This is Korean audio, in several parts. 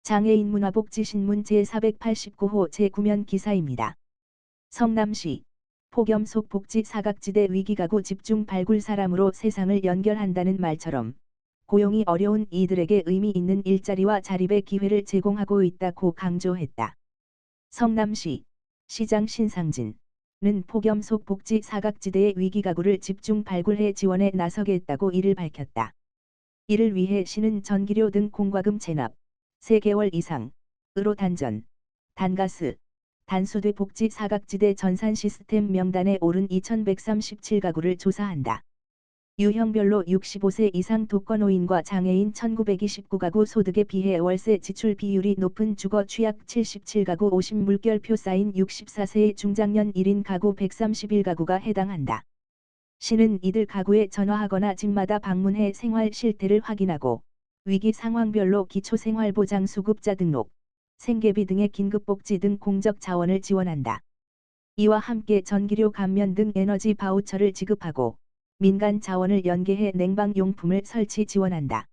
장애인 문화복지신문 제489호 제9면 기사입니다. 성남시 폭염 속 복지 사각지대 위기가구 집중 발굴 사람으로 세상을 연결한다는 말처럼 고용이 어려운 이들에게 의미 있는 일자리와 자립의 기회를 제공하고 있다고 강조했다. 성남시 시장 신상진은 폭염 속 복지 사각지대의 위기가구를 집중 발굴해 지원에 나서겠다고 이를 밝혔다. 이를 위해 시는 전기료 등 공과금 체납 3개월 이상으로 단전, 단가스, 단수대 복지 사각지대 전산 시스템 명단에 오른 2137가구를 조사한다. 유형별로 65세 이상 독거노인과 장애인 1929가구 소득에 비해 월세 지출 비율이 높은 주거 취약 77가구 50물결표 쌓인 64세의 중장년 1인 가구 131가구가 해당한다. 시는 이들 가구에 전화하거나 집마다 방문해 생활 실태를 확인하고 위기 상황별로 기초생활보장 수급자 등록, 생계비 등의 긴급복지 등 공적 자원을 지원한다. 이와 함께 전기료 감면 등 에너지 바우처를 지급하고 민간 자원을 연계해 냉방용품을 설치 지원한다.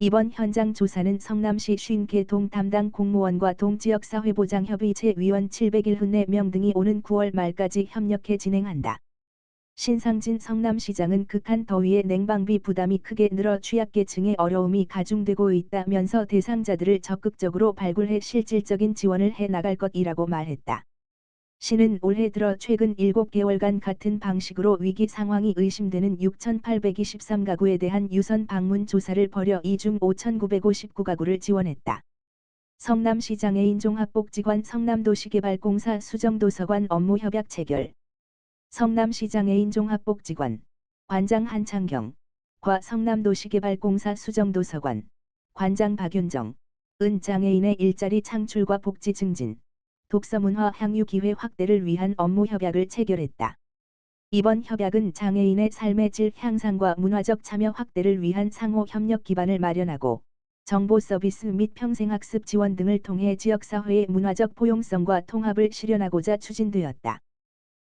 이번 현장 조사는 성남시 50개 동 담당 공무원과 동지역사회보장협의체 위원 701명 등이 오는 9월 말까지 협력해 진행한다. 신상진 성남시장은 극한 더위에 냉방비 부담이 크게 늘어 취약계층의 어려움이 가중되고 있다면서 대상자들을 적극적으로 발굴해 실질적인 지원을 해 나갈 것이라고 말했다. 시는 올해 들어 최근 7개월간 같은 방식으로 위기 상황이 의심되는 6,823가구에 대한 유선 방문 조사를 벌여 이 중 5,959가구를 지원했다. 성남시 장애인 종합복지관 성남도시개발공사 수정도서관 업무 협약 체결. 성남시 장애인 종합복지관 관장 한창경, 과 성남도시개발공사 수정도서관 관장 박윤정, 은 장애인의 일자리 창출과 복지 증진, 독서문화 향유 기회 확대를 위한 업무 협약을 체결했다. 이번 협약은 장애인의 삶의 질 향상과 문화적 참여 확대를 위한 상호 협력 기반을 마련하고 정보 서비스 및 평생학습 지원 등을 통해 지역사회의 문화적 포용성과 통합을 실현하고자 추진되었다.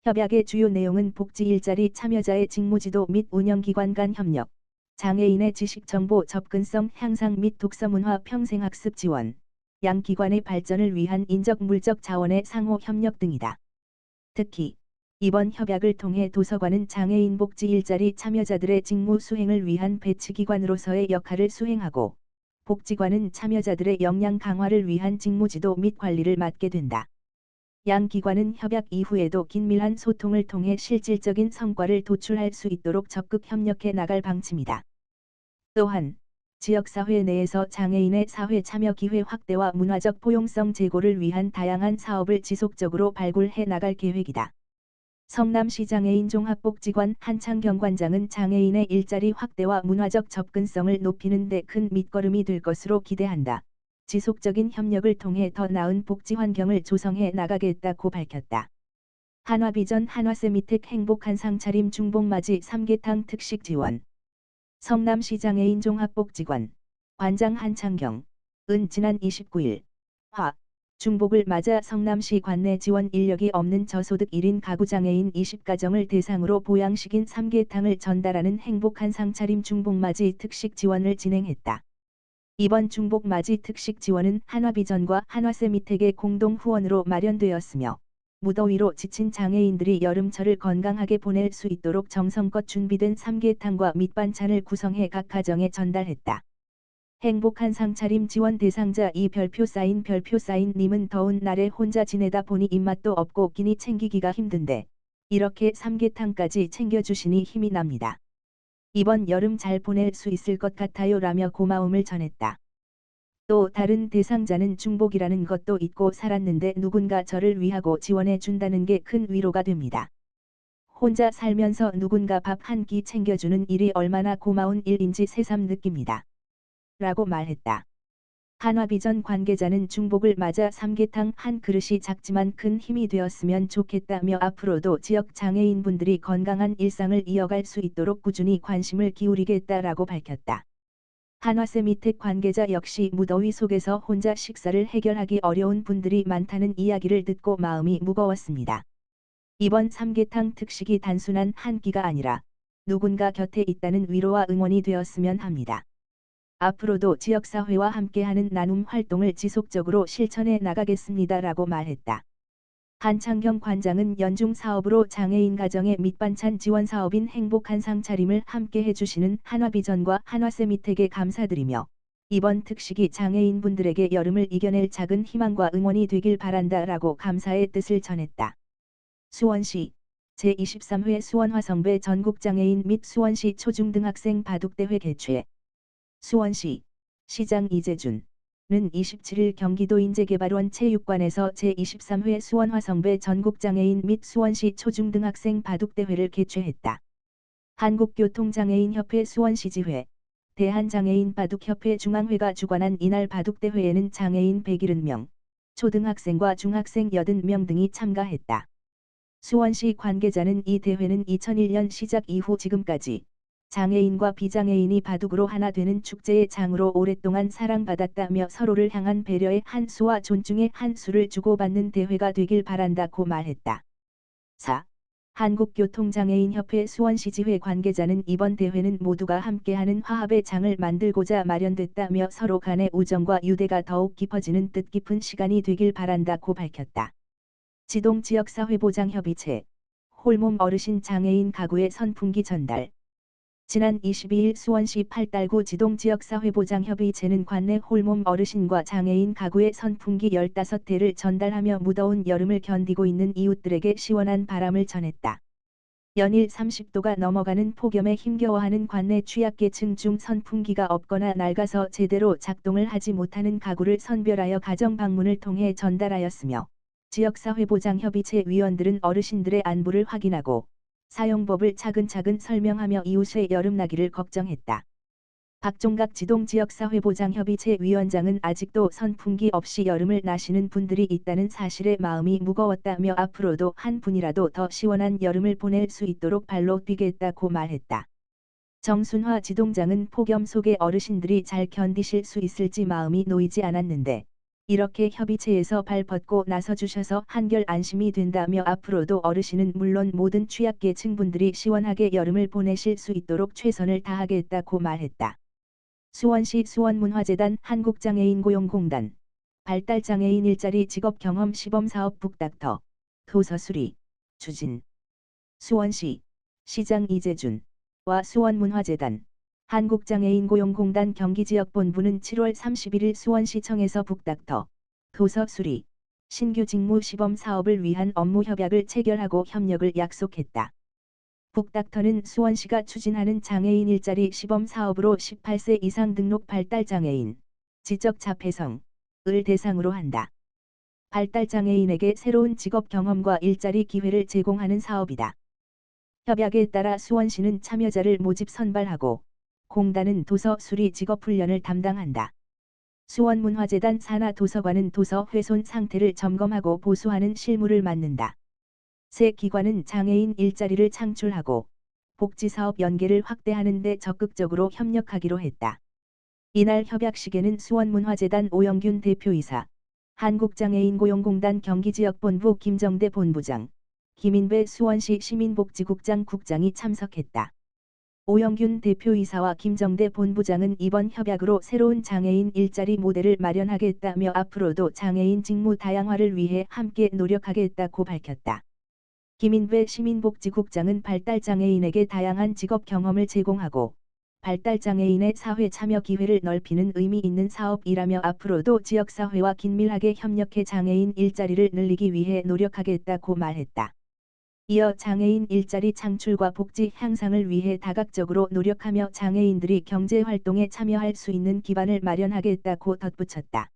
협약의 주요 내용은 복지 일자리 참여자의 직무지도 및 운영기관 간 협력, 장애인의 지식정보 접근성 향상 및 독서문화 평생학습 지원, 양 기관의 발전을 위한 인적 물적 자원의 상호 협력 등이다. 특히 이번 협약을 통해 도서관은 장애인 복지 일자리 참여자들의 직무 수행을 위한 배치기관으로서의 역할을 수행하고 복지관은 참여자들의 역량 강화를 위한 직무지도 및 관리를 맡게 된다. 양 기관은 협약 이후에도 긴밀한 소통을 통해 실질적인 성과를 도출할 수 있도록 적극 협력해 나갈 방침이다. 또한 지역사회 내에서 장애인의 사회 참여 기회 확대와 문화적 포용성 제고를 위한 다양한 사업을 지속적으로 발굴해 나갈 계획이다. 성남시 장애인 종합복지관 한창경 관장은 장애인의 일자리 확대와 문화적 접근성을 높이는 데 큰 밑거름이 될 것으로 기대한다. 지속적인 협력을 통해 더 나은 복지 환경을 조성해 나가겠다고 밝혔다. 한화비전 한화세미텍 행복한 상차림 중복맞이 삼계탕 특식 지원. 성남시 장애인 종합복지관 관장 한창경, 은 지난 29일 중복을 맞아 성남시 관내 지원 인력이 없는 저소득 1인 가구 장애인 20가정을 대상으로 보양식인 삼계탕을 전달하는 행복한 상차림 중복맞이 특식 지원을 진행했다. 이번 중복맞이 특식 지원은 한화비전과 한화세미텍의 공동 후원으로 마련되었으며 무더위로 지친 장애인들이 여름철을 건강하게 보낼 수 있도록 정성껏 준비된 삼계탕과 밑반찬을 구성해 각 가정에 전달했다. 행복한 상차림 지원 대상자 이 별표 사인 님은 더운 날에 혼자 지내다 보니 입맛도 없고 끼니 챙기기가 힘든데 이렇게 삼계탕까지 챙겨주시니 힘이 납니다. 이번 여름 잘 보낼 수 있을 것 같아요 라며 고마움을 전했다. 또 다른 대상자는 중복이라는 것도 잊고 살았는데 누군가 저를 위하고 지원해 준다는 게 큰 위로가 됩니다. 혼자 살면서 누군가 밥 한 끼 챙겨주는 일이 얼마나 고마운 일인지 새삼 느낍니다. 라고 말했다. 한화비전 관계자는 중복을 맞아 삼계탕 한 그릇이 작지만 큰 힘이 되었으면 좋겠다며 앞으로도 지역 장애인분들이 건강한 일상을 이어갈 수 있도록 꾸준히 관심을 기울이겠다라고 밝혔다. 한화세미텍 관계자 역시 무더위 속에서 혼자 식사를 해결하기 어려운 분들이 많다는 이야기를 듣고 마음이 무거웠습니다. 이번 삼계탕 특식이 단순한 한 끼가 아니라 누군가 곁에 있다는 위로와 응원이 되었으면 합니다. 앞으로도 지역사회와 함께하는 나눔 활동을 지속적으로 실천해 나가겠습니다라고 말했다. 한창경 관장은 연중 사업으로 장애인 가정의 밑반찬 지원 사업인 행복한 상차림을 함께 해주시는 한화비전과 한화세미텍에 감사드리며 이번 특식이 장애인분들에게 여름을 이겨낼 작은 희망과 응원이 되길 바란다라고 감사의 뜻을 전했다. 수원시 제23회 수원화성배 전국장애인 및 수원시 초중등학생 바둑대회 개최. 수원시 시장 이재준은 27일 경기도 인재개발원 체육관에서 제23회 수원화성배 전국장애인 및 수원시 초중등학생 바둑대회를 개최했다. 한국교통장애인협회 수원시지회, 대한장애인 바둑협회 중앙회가 주관한 이날 바둑대회에는 장애인 170명, 초등학생과 중학생 80명 등이 참가했다. 수원시 관계자는 이 대회는 2001년 시작 이후 지금까지 장애인과 비장애인이 바둑으로 하나 되는 축제의 장으로 오랫동안 사랑받았다며 서로를 향한 배려의 한 수와 존중의 한 수를 주고받는 대회가 되길 바란다고 말했다. 4. 한국교통장애인협회 수원시지회 관계자는 이번 대회는 모두가 함께하는 화합의 장을 만들고자 마련됐다며 서로 간의 우정과 유대가 더욱 깊어지는 뜻깊은 시간이 되길 바란다고 밝혔다. 지동지역사회보장협의체, 홀몸 어르신 장애인 가구의 선풍기 전달. 지난 22일 수원시 팔달구 지동지역사회보장협의체는 관내 홀몸 어르신과 장애인 가구의 선풍기 15대를 전달하며 무더운 여름을 견디고 있는 이웃들에게 시원한 바람을 전했다. 연일 30도가 넘어가는 폭염에 힘겨워하는 관내 취약계층 중 선풍기가 없거나 낡아서 제대로 작동을 하지 못하는 가구를 선별하여 가정 방문을 통해 전달하였으며 지역사회보장협의체 위원들은 어르신들의 안부를 확인하고 사용법을 차근차근 설명하며 이웃의 여름나기를 걱정했다. 박종각 지동지역사회보장협의체 위원장은 아직도 선풍기 없이 여름을 나시는 분들이 있다는 사실에 마음이 무거웠다며 앞으로도 한 분이라도 더 시원한 여름을 보낼 수 있도록 발로 뛰겠다고 말했다. 정순화 지동장은 폭염 속에 어르신들이 잘 견디실 수 있을지 마음이 놓이지 않았는데 이렇게 협의체에서 발벗고 나서주셔서 한결 안심이 된다며 앞으로도 어르신은 물론 모든 취약계층분들이 시원하게 여름을 보내실 수 있도록 최선을 다하겠다고 말했다. 수원시 수원문화재단 한국장애인고용공단 발달장애인 일자리 직업경험 시범사업 북닥터 도서수리 추진. 수원시 시장 이재준와 수원문화재단 한국장애인고용공단 경기지역본부는 7월 31일 수원시청에서 북닥터 도서 수리 신규 직무 시범 사업을 위한 업무 협약을 체결하고 협력을 약속했다. 북닥터는 수원시가 추진하는 장애인 일자리 시범 사업으로 18세 이상 등록 발달장애인, 지적자폐성을 대상으로 한다. 발달장애인에게 새로운 직업 경험과 일자리 기회를 제공하는 사업이다. 협약에 따라 수원시는 참여자를 모집 선발하고 공단은 도서 수리 직업 훈련을 담당한다. 수원문화재단 산하도서관은 도서 훼손 상태를 점검하고 보수하는 실무를 맡는다. 세 기관은 장애인 일자리를 창출하고 복지사업 연계를 확대하는 데 적극적으로 협력하기로 했다. 이날 협약식에는 수원문화재단 오영균 대표이사, 한국장애인고용공단 경기지역본부 김정대 본부장, 김인배 수원시 시민복지국장 국장이 참석했다. 오영균 대표이사와 김정대 본부장은 이번 협약으로 새로운 장애인 일자리 모델을 마련하겠다며 앞으로도 장애인 직무 다양화를 위해 함께 노력하겠다고 밝혔다. 김인배 시민복지국장은 발달장애인에게 다양한 직업 경험을 제공하고 발달장애인의 사회 참여 기회를 넓히는 의미 있는 사업이라며 앞으로도 지역사회와 긴밀하게 협력해 장애인 일자리를 늘리기 위해 노력하겠다고 말했다. 이어 장애인 일자리 창출과 복지 향상을 위해 다각적으로 노력하며 장애인들이 경제활동에 참여할 수 있는 기반을 마련하겠다고 덧붙였다.